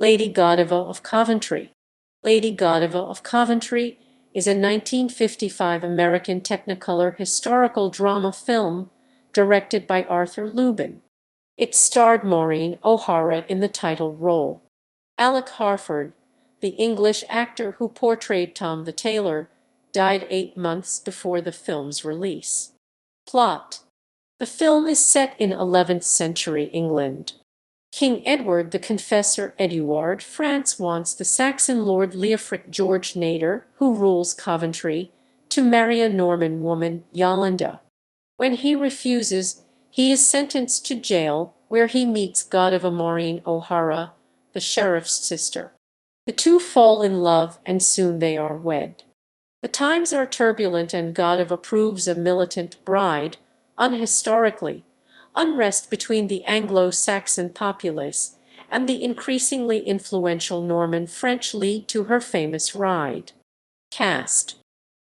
Lady Godiva of Coventry. Lady Godiva of Coventry is a 1955 American Technicolor historical drama film directed by Arthur Lubin. It starred Maureen O'Hara in the title role. Alec Harford, the English actor who portrayed Tom the Tailor, died 8 months before the film's release. Plot: the film is set in 11th century England. King Edward the Confessor Eduard France wants the Saxon Lord Leofric George Nader, who rules Coventry, to marry a Norman woman, Yolanda. When he refuses, he is sentenced to jail, where he meets Godiva Maureen O'Hara, the sheriff's sister. The two fall in love and soon they are wed. The times are turbulent and Godiva proves a militant bride. Unhistorically, unrest between the Anglo-Saxon populace and the increasingly influential Norman French lead to her famous ride. Cast: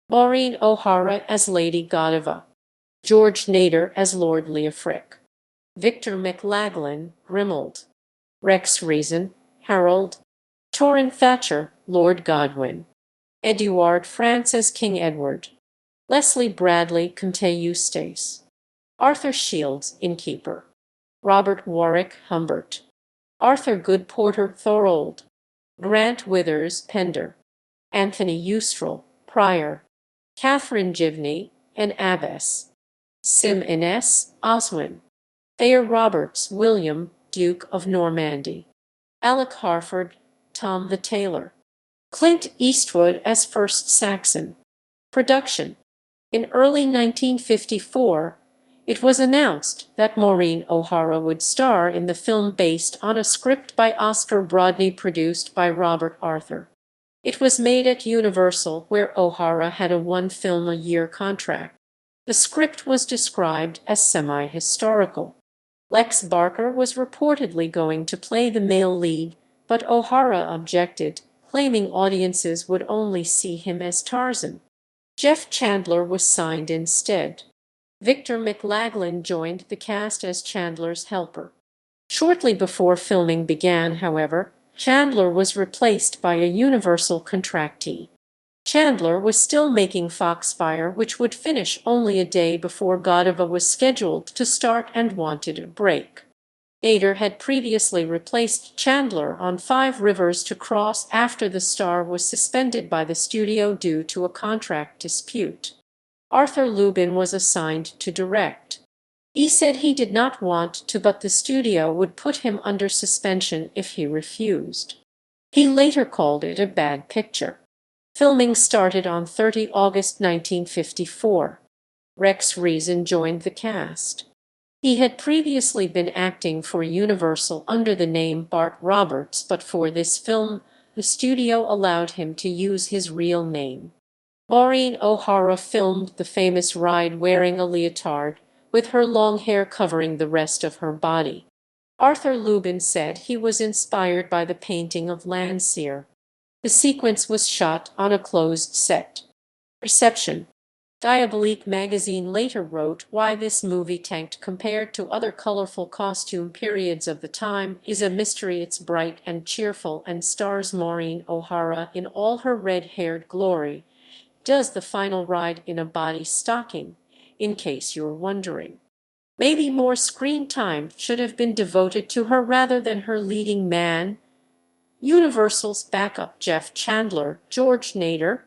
Maureen O'Hara as Lady Godiva, George Nader as Lord Leofric, Victor McLaglen, Grimald, Rex Reason, Harold, Torrin Thatcher, Lord Godwin, Eduard France as King Edward, Leslie Bradley, Comte Eustace, Arthur Shields, Innkeeper, Robert Warwick, Humbert, Arthur Goodporter, Thorold, Grant Withers, Pender, Anthony Eustrel, Prior, Catherine Givney, and Abbess, Sim Innes, Oswin, Thayer Roberts, William, Duke of Normandy, Alec Harford, Tom the Tailor, Clint Eastwood as First Saxon. Production: in early 1954, it was announced that Maureen O'Hara would star in the film based on a script by Oscar Brodney produced by Robert Arthur. It was made at Universal, where O'Hara had a one-film-a-year contract. The script was described as semi-historical. Lex Barker was reportedly going to play the male lead, but O'Hara objected, claiming audiences would only see him as Tarzan. Jeff Chandler was signed instead. Victor McLaglen joined the cast as Chandler's helper. Shortly before filming began, however, Chandler was replaced by a Universal contractee. Chandler was still making Foxfire, which would finish only a day before Godiva was scheduled to start, and wanted a break. Nader had previously replaced Chandler on Five Rivers to Cross after the star was suspended by the studio due to a contract dispute. Arthur Lubin was assigned to direct. He said he did not want to, but the studio would put him under suspension if he refused. He later called it a bad picture. Filming started on 30 August 1954. Rex Reason joined the cast. He had previously been acting for Universal under the name Bart Roberts, but for this film, the studio allowed him to use his real name. Maureen O'Hara filmed the famous ride wearing a leotard, with her long hair covering the rest of her body. Arthur Lubin said he was inspired by the painting of Landseer. The sequence was shot on a closed set. Reception: Diabolique magazine later wrote, "Why this movie tanked compared to other colorful costume periods of the time is a mystery. It's bright and cheerful and stars Maureen O'Hara in all her red-haired glory. Does the final ride in a body stocking, in case you're wondering. Maybe more screen time should have been devoted to her rather than her leading man, Universal's backup Jeff Chandler, George Nader.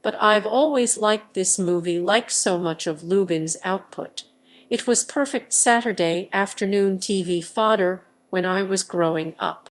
But I've always liked this movie like so much of Lubin's output. It was perfect Saturday afternoon TV fodder when I was growing up."